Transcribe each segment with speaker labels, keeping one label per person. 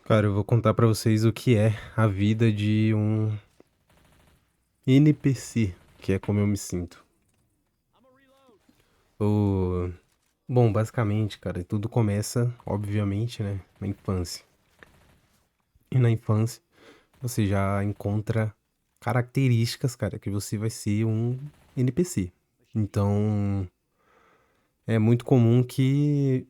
Speaker 1: Cara, eu vou contar pra vocês o que é a vida de um NPC, que é como eu me sinto. O... Bom, basicamente, cara, tudo começa, obviamente, né, na infância. E na infância, você já encontra características, cara, que você vai ser um NPC. Então, é muito comum que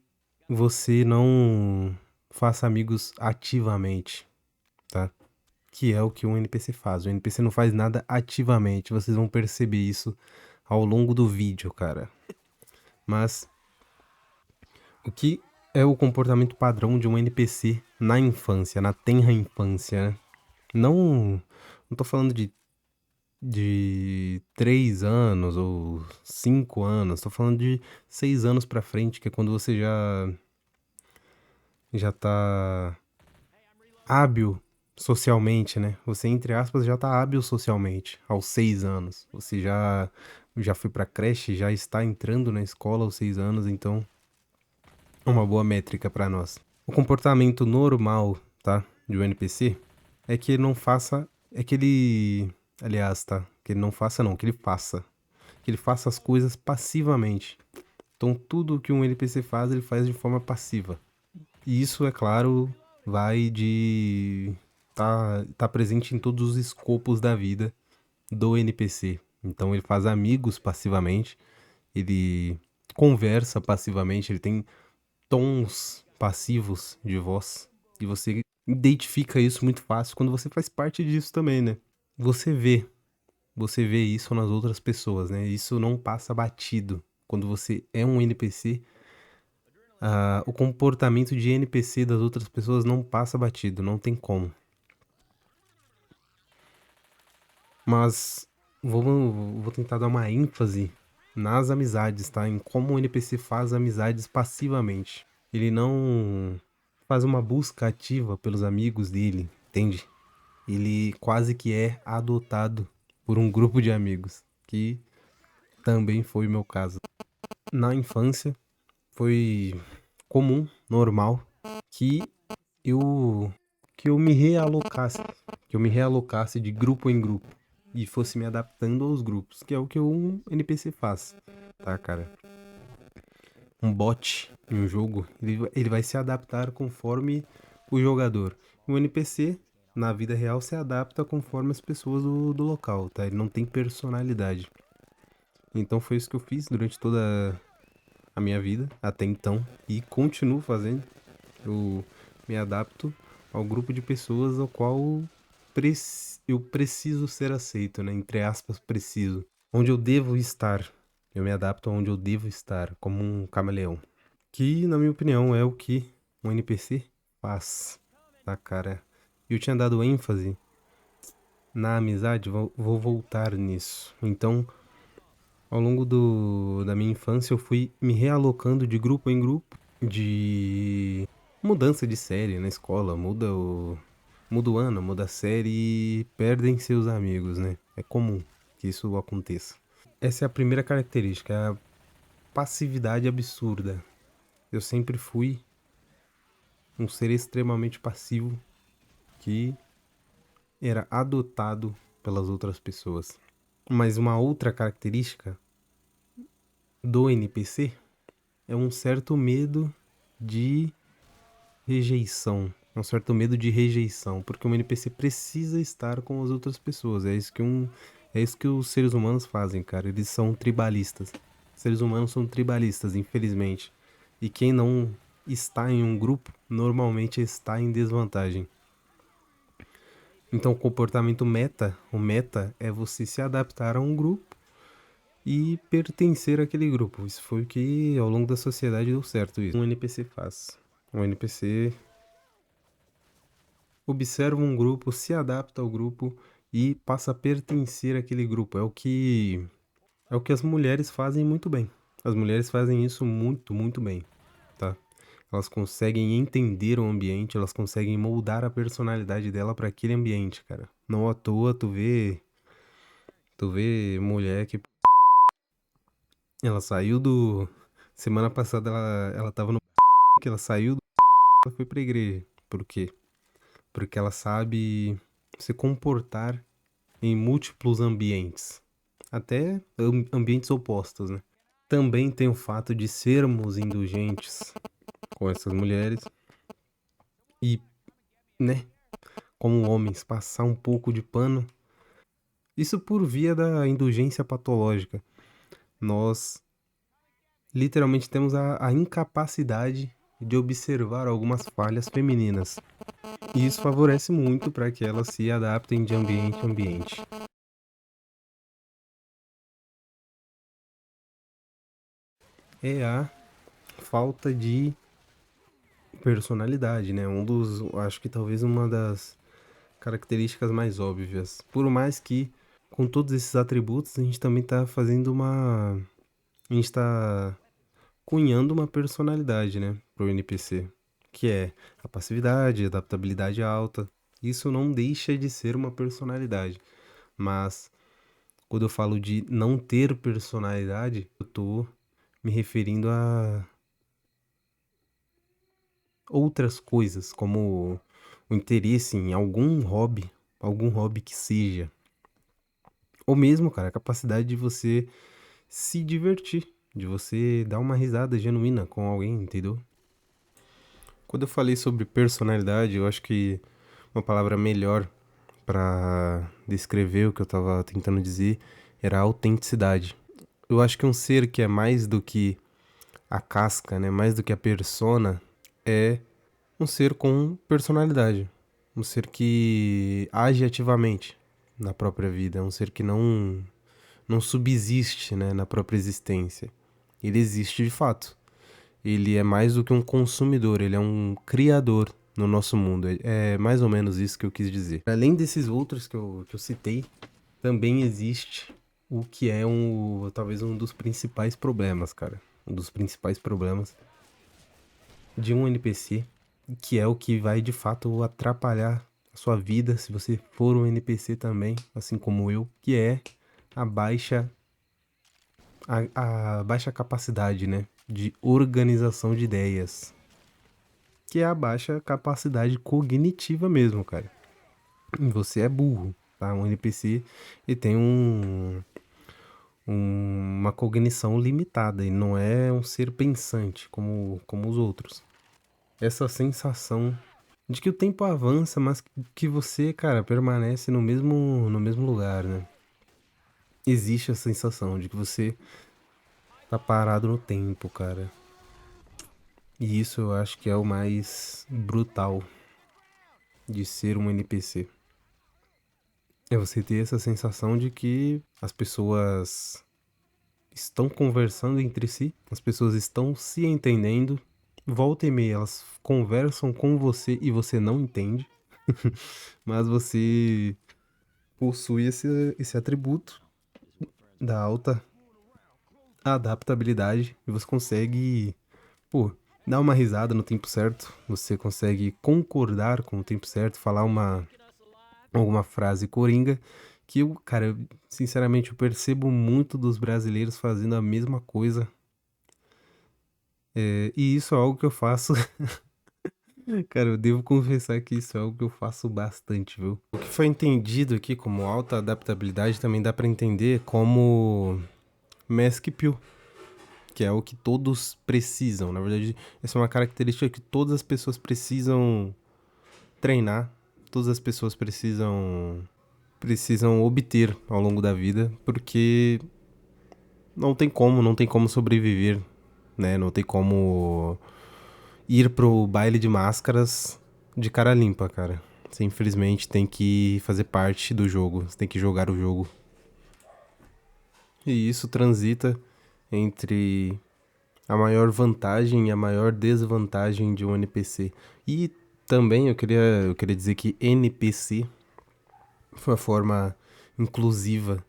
Speaker 1: você não faça amigos ativamente, tá? Que é o que um NPC faz. O NPC não faz nada ativamente, vocês vão perceber isso ao longo do vídeo, cara. Mas o que é o comportamento padrão de um NPC na infância, na tenra infância, né? Não tô falando de 3 anos ou 5 anos, tô falando de 6 anos pra frente, que é quando você já tá hábil socialmente, né? Você, entre aspas, já tá hábil socialmente aos 6 anos. Você já foi pra creche, já está entrando na escola aos 6 anos, então é uma boa métrica pra nós. O comportamento normal, tá, de um NPC é que ele não faça, é que ele, aliás, tá, que ele não faça não, que ele faça as coisas passivamente. Então tudo que um NPC faz, ele faz de forma passiva. E isso, é claro, vai de tá presente em todos os escopos da vida do NPC. Então ele faz amigos passivamente, ele conversa passivamente, ele tem tons passivos de voz. E você identifica isso muito fácil quando você faz parte disso também, né? Você vê, você vê isso nas outras pessoas, né? Isso não passa batido. Quando você é um NPC, o comportamento de NPC das outras pessoas não passa batido, não tem como. Mas vou tentar dar uma ênfase nas amizades, tá? Em como o NPC faz amizades passivamente. Ele não faz uma busca ativa pelos amigos dele, entende? Ele quase que é adotado por um grupo de amigos, que também foi o meu caso. Na infância, foi comum, normal, que eu eu me realocasse, que eu me realocasse de grupo em grupo e fosse me adaptando aos grupos, que é o que um NPC faz, tá, cara? Um bot em um jogo, ele vai se adaptar conforme o jogador. O NPC, na vida real, se adapta conforme as pessoas do local, tá? Ele não tem personalidade. Então foi isso que eu fiz durante toda a minha vida, até então, e continuo fazendo. Eu me adapto ao grupo de pessoas ao qual eu preciso ser aceito, né? Entre aspas, preciso. Onde eu devo estar. Eu me adapto aonde eu devo estar, como um camaleão. Que, na minha opinião, é o que um NPC faz, tá, cara? Eu tinha dado ênfase na amizade, vou voltar nisso. Então, ao longo da minha infância, eu fui me realocando de grupo em grupo, de mudança de série na escola, muda o ano, muda a série e perdem seus amigos, né? É comum que isso aconteça. Essa é a primeira característica, é a passividade absurda. Eu sempre fui um ser extremamente passivo que era adotado pelas outras pessoas. Mas uma outra característica do NPC é um certo medo de rejeição. Um certo medo de rejeição, porque um NPC precisa estar com as outras pessoas. É isso que os seres humanos fazem, cara. Eles são tribalistas. Os seres humanos são tribalistas, infelizmente. E quem não está em um grupo, normalmente está em desvantagem. Então, o comportamento meta, o meta é você se adaptar a um grupo e pertencer àquele grupo. Isso foi o que ao longo da sociedade deu certo isso. Um NPC faz. Um NPC observa um grupo, se adapta ao grupo e passa a pertencer àquele grupo. É o que as mulheres fazem muito bem. As mulheres fazem isso muito, muito bem, tá? Elas conseguem entender o ambiente, elas conseguem moldar a personalidade dela para aquele ambiente, cara. Não à toa tu vê mulher que ela saiu do semana passada ela tava no que ela saiu do ela foi pra igreja. Por quê? porque ela sabe se comportar em múltiplos ambientes, até ambientes opostos, né? Também tem o fato de sermos indulgentes com essas mulheres e, né, como homens, passar um pouco de pano. Isso por via da indulgência patológica. Nós literalmente temos a incapacidade de observar algumas falhas femininas. E isso favorece muito para que elas se adaptem de ambiente a ambiente. É a falta de personalidade, né? Acho que talvez uma das características mais óbvias. Por mais que, com todos esses atributos, a gente também tá fazendo uma. A gente tá cunhando uma personalidade, né? Pro NPC. Que é a passividade, a adaptabilidade alta. Isso não deixa de ser uma personalidade. Mas, quando eu falo de não ter personalidade, eu tô me referindo a outras coisas, como o interesse em algum hobby que seja. Ou mesmo, cara, a capacidade de você se divertir, de você dar uma risada genuína com alguém, entendeu? Quando eu falei sobre personalidade, eu acho que uma palavra melhor pra descrever o que eu tava tentando dizer era autenticidade. Eu acho que um ser que é mais do que a casca, né, mais do que a persona, é um ser com personalidade. Um ser que age ativamente na própria vida. É um ser que não subsiste, né, na própria existência. Ele existe de fato. Ele é mais do que um consumidor, ele é um criador no nosso mundo. É mais ou menos isso que eu quis dizer. Além desses outros que eu citei, também existe o que é talvez um dos principais problemas, cara. Um dos principais problemas de um NPC, que é o que vai de fato atrapalhar a sua vida se você for um NPC também, assim como eu, que é a baixa a baixa capacidade, né, de organização de ideias, que é a baixa capacidade cognitiva mesmo, cara. E você é burro, tá? Um NPC ele tem uma cognição limitada e não é um ser pensante como os outros. Essa sensação de que o tempo avança, mas que você, cara, permanece no mesmo lugar, né? Existe a sensação de que você tá parado no tempo, cara. E isso eu acho que é o mais brutal de ser um NPC. É você ter essa sensação de que as pessoas estão conversando entre si, as pessoas estão se entendendo. Volta e meia, elas conversam com você e você não entende, mas você possui esse atributo da alta adaptabilidade e você consegue, pô, dar uma risada no tempo certo, você consegue concordar com o tempo certo, falar alguma frase coringa que eu, cara, sinceramente eu percebo muito dos brasileiros fazendo a mesma coisa. E isso é algo que eu faço. Cara, eu devo confessar que isso é algo que eu faço bastante, viu? O que foi entendido aqui como alta adaptabilidade também dá pra entender como mask pill, que é o que todos precisam. Na verdade, essa é uma característica que todas as pessoas precisam treinar, todas as pessoas precisam obter ao longo da vida, porque não tem como sobreviver, né? Não tem como ir pro baile de máscaras de cara limpa, cara. Você infelizmente tem que fazer parte do jogo, você tem que jogar o jogo. E isso transita entre a maior vantagem e a maior desvantagem de um NPC. E também eu queria dizer que NPC foi a forma inclusiva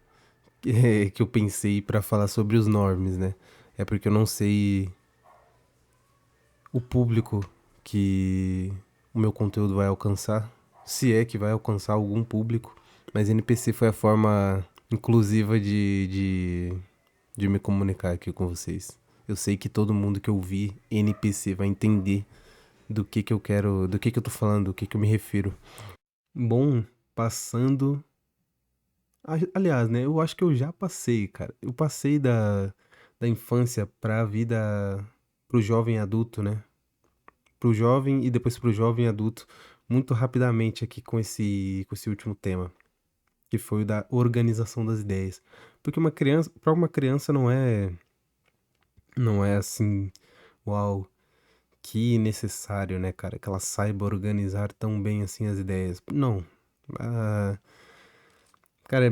Speaker 1: que eu pensei pra falar sobre os normes, né? É porque eu não sei o público que o meu conteúdo vai alcançar, se é que vai alcançar algum público, mas NPC foi a forma inclusiva de me comunicar aqui com vocês. Eu sei que todo mundo que ouvir NPC vai entender que eu quero, do que eu tô falando, do que eu me refiro. Bom, passando. Aliás, né? Eu acho que eu já passei, cara. Eu passei da infância pra vida, pro jovem adulto, né? Pro jovem e depois pro jovem adulto, muito rapidamente aqui com esse último tema, que foi o da organização das ideias. Porque para uma criança não é assim, uau, que necessário, né, cara, que ela saiba organizar tão bem assim as ideias. Não. Ah, cara,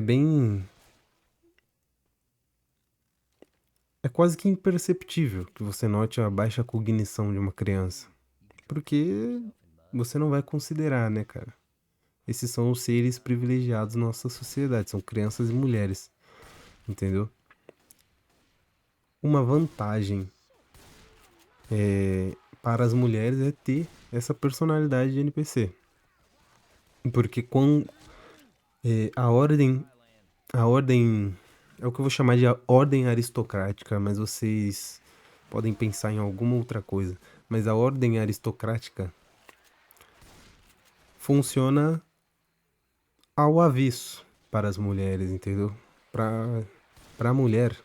Speaker 1: é quase que imperceptível que você note a baixa cognição de uma criança, porque você não vai considerar, né, cara? Esses são os seres privilegiados na nossa sociedade, são crianças e mulheres, entendeu? Uma vantagem para as mulheres é ter essa personalidade de NPC. Porque a ordem, a ordem, é o que eu vou chamar de a ordem aristocrática, mas vocês podem pensar em alguma outra coisa. Mas a ordem aristocrática funciona ao avesso para as mulheres, entendeu? Para a mulher,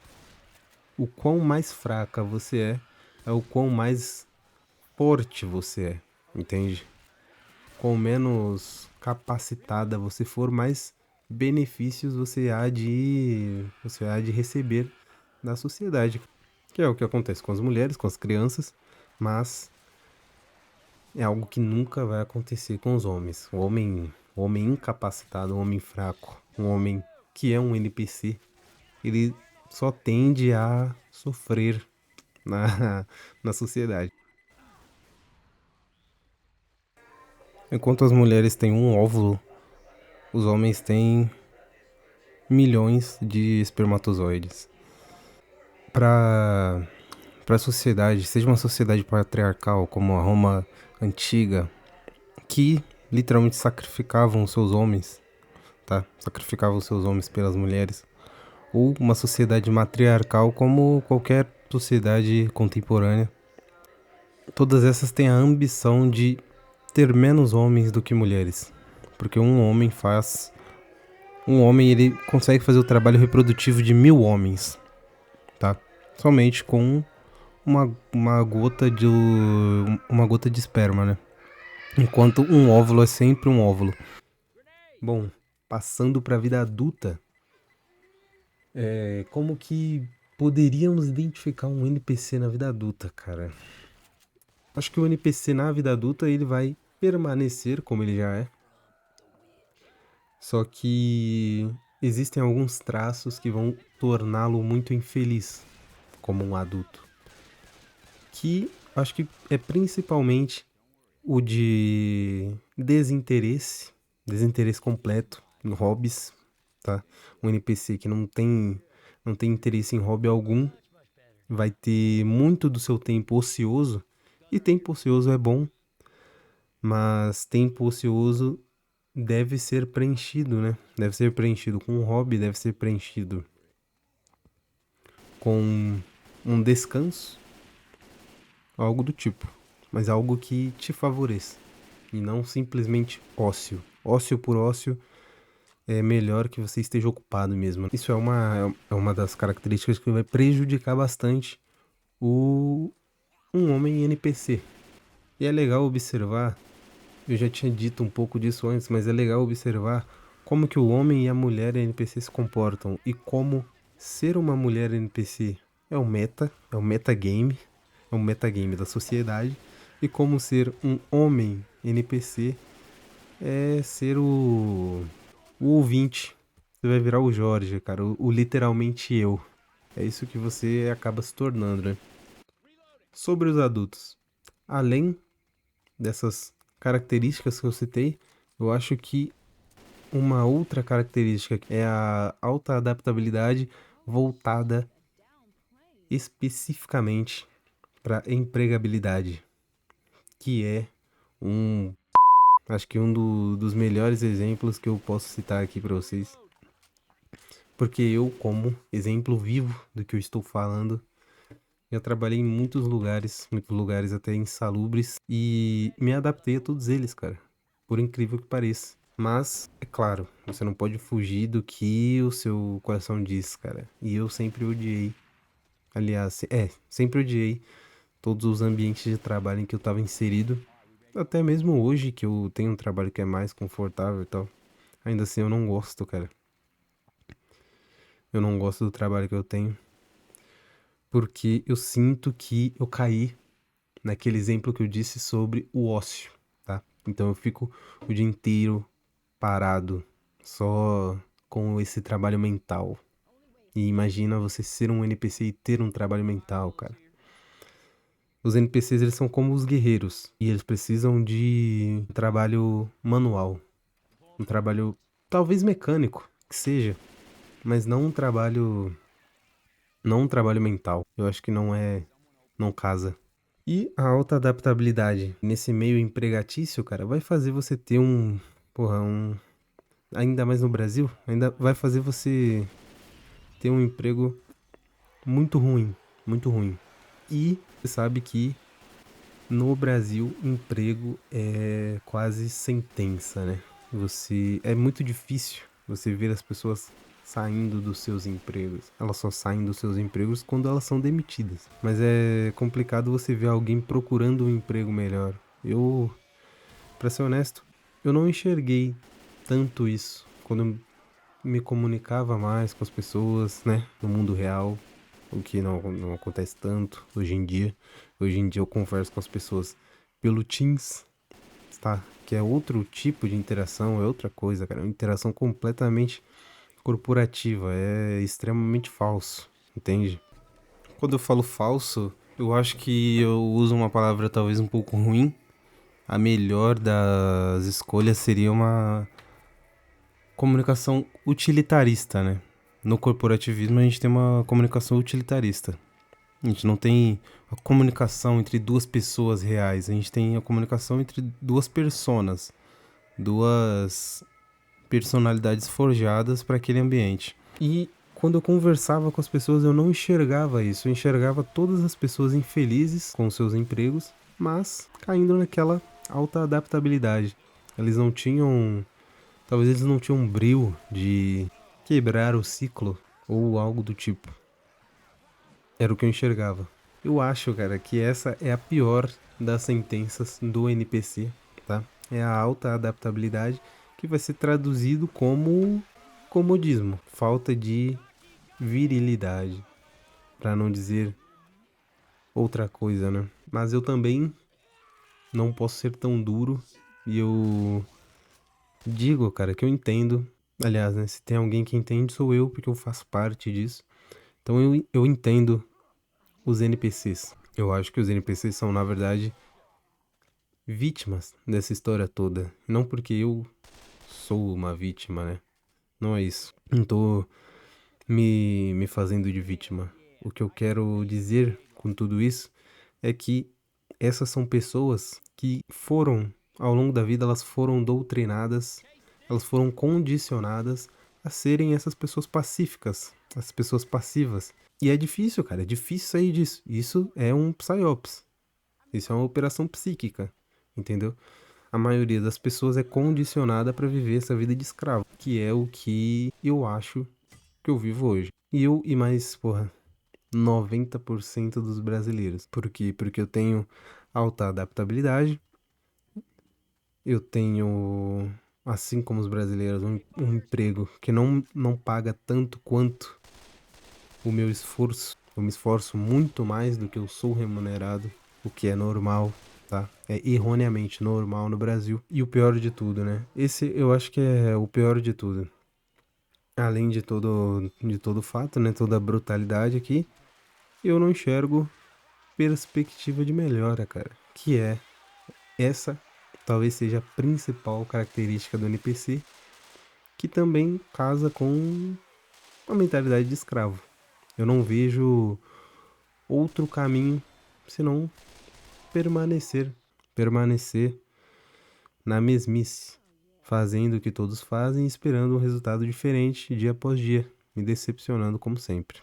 Speaker 1: o quão mais fraca você é o quão mais forte você é, entende? Com menos capacitada você for, mais benefícios você há de receber da sociedade, que é o que acontece com as mulheres, com as crianças, mas é algo que nunca vai acontecer com os homens. O homem incapacitado, o homem fraco, um homem que é um NPC, ele só tende a sofrer na, na sociedade. Enquanto as mulheres têm um óvulo, os homens têm milhões de espermatozoides. Para a sociedade, seja uma sociedade patriarcal como a Roma antiga, que literalmente sacrificavam seus homens, tá? Sacrificavam seus homens pelas mulheres, ou uma sociedade matriarcal como qualquer sociedade contemporânea. Todas essas têm a ambição de ter menos homens do que mulheres, porque um homem ele consegue fazer o trabalho reprodutivo de 1000 homens, tá? Somente com uma gota de esperma, né? Enquanto um óvulo é sempre um óvulo. Bom, passando para a vida adulta, como que poderíamos identificar um NPC na vida adulta, cara? Acho que o NPC na vida adulta ele vai permanecer como ele já é. Só que existem alguns traços que vão torná-lo muito infeliz como um adulto. Que acho que é principalmente o de desinteresse completo em hobbies, tá? Um NPC que não tem interesse em hobby algum, vai ter muito do seu tempo ocioso, e tempo ocioso é bom, mas tempo ocioso deve ser preenchido, né? Deve ser preenchido com um hobby, deve ser preenchido com um descanso, algo do tipo, mas algo que te favoreça e não simplesmente ócio. Ócio por ócio é melhor que você esteja ocupado mesmo. Isso é uma das características que vai prejudicar bastante o um homem NPC. E é legal observar, eu já tinha dito um pouco disso antes, mas é legal observar como que o homem e a mulher NPC se comportam e como ser uma mulher NPC é o metagame, é um metagame da sociedade, e como ser um homem NPC é ser o ouvinte. Você vai virar o Jorge, cara, o literalmente eu. É isso que você acaba se tornando, né? Sobre os adultos. Além dessas características que eu citei, eu acho que uma outra característica é a alta adaptabilidade voltada especificamente para empregabilidade, que é um, acho que dos melhores exemplos que eu posso citar aqui para vocês, porque eu, como exemplo vivo do que eu estou falando, Eu trabalhei em muitos lugares até insalubres, e me adaptei a todos eles, cara, por incrível que pareça. Mas, é claro, você não pode fugir do que o seu coração diz, cara. E eu sempre odiei, aliás, sempre odiei todos os ambientes de trabalho em que eu estava inserido. Até mesmo hoje, que eu tenho um trabalho que é mais confortável e tal. Ainda assim, eu não gosto, cara. Eu não gosto do trabalho que eu tenho, porque eu sinto que eu caí naquele exemplo que eu disse sobre o ócio, tá? Então eu fico o dia inteiro parado, só com esse trabalho mental. E imagina você ser um NPC e ter um trabalho mental, cara. Os NPCs, eles são como os guerreiros, e eles precisam de um trabalho manual, um trabalho talvez mecânico, que seja, mas não um trabalho mental. Eu acho que não casa. E a alta adaptabilidade nesse meio empregatício, cara, vai fazer você ter porra, ainda mais no Brasil, ainda vai fazer você ter um emprego muito ruim, muito ruim. E você sabe que no Brasil emprego é quase sentença, né? É muito difícil você ver as pessoas saindo dos seus empregos. Elas só saem dos seus empregos quando elas são demitidas. Mas é complicado você ver alguém procurando um emprego melhor. Pra ser honesto, eu não enxerguei tanto isso quando eu me comunicava mais com as pessoas, né, no mundo real, o que não acontece tanto hoje em dia. Hoje em dia eu converso com as pessoas pelo Teams, tá? Que é outro tipo de interação, é outra coisa, cara. É uma interação completamente corporativa, é extremamente falso, entende? Quando eu falo falso, eu acho que eu uso uma palavra talvez um pouco ruim. A melhor das escolhas seria uma comunicação utilitarista, né? No corporativismo a gente tem uma comunicação utilitarista. A gente não tem a comunicação entre duas pessoas reais, a gente tem a comunicação entre duas personas, duas personalidades forjadas para aquele ambiente. E quando eu conversava com as pessoas, eu não enxergava isso, eu enxergava todas as pessoas infelizes com seus empregos, mas caindo naquela alta adaptabilidade. Eles não tinham, talvez eles não tinham um brio de quebrar o ciclo ou algo do tipo. Era o que eu enxergava. Eu acho, cara, que essa é a pior das sentenças do NPC, tá? É a alta adaptabilidade, que vai ser traduzido como comodismo, falta de virilidade, pra não dizer outra coisa, né? Mas eu também não posso ser tão duro, e eu digo, cara, que eu entendo. Aliás, né, se tem alguém que entende, sou eu, porque eu faço parte disso. Então eu entendo os NPCs. Eu acho que os NPCs são, na verdade, vítimas dessa história toda. Não porque eu sou uma vítima, né? Não é isso. Não tô me fazendo de vítima. O que eu quero dizer com tudo isso é que essas são pessoas que foram, ao longo da vida, elas foram doutrinadas, elas foram condicionadas a serem essas pessoas pacíficas, as pessoas passivas. E é difícil, cara, é difícil sair disso. Isso é um psyops. Isso é uma operação psíquica, entendeu? A maioria das pessoas é condicionada para viver essa vida de escravo, que é o que eu acho que eu vivo hoje. E mais, porra, 90% dos brasileiros. Por quê? Porque eu tenho alta adaptabilidade, eu tenho, assim como os brasileiros, um emprego que não paga tanto quanto o meu esforço. Eu me esforço muito mais do que eu sou remunerado, o que é normal, tá? É erroneamente normal no Brasil. E o pior de tudo, né? Esse eu acho que é o pior de tudo. Além de todo o fato, né? Toda a brutalidade aqui, eu não enxergo perspectiva de melhora, cara. Que é essa, talvez seja a principal característica do NPC, que também casa com a mentalidade de escravo. Eu não vejo outro caminho senão permanecer na mesmice, fazendo o que todos fazem e esperando um resultado diferente dia após dia, me decepcionando como sempre.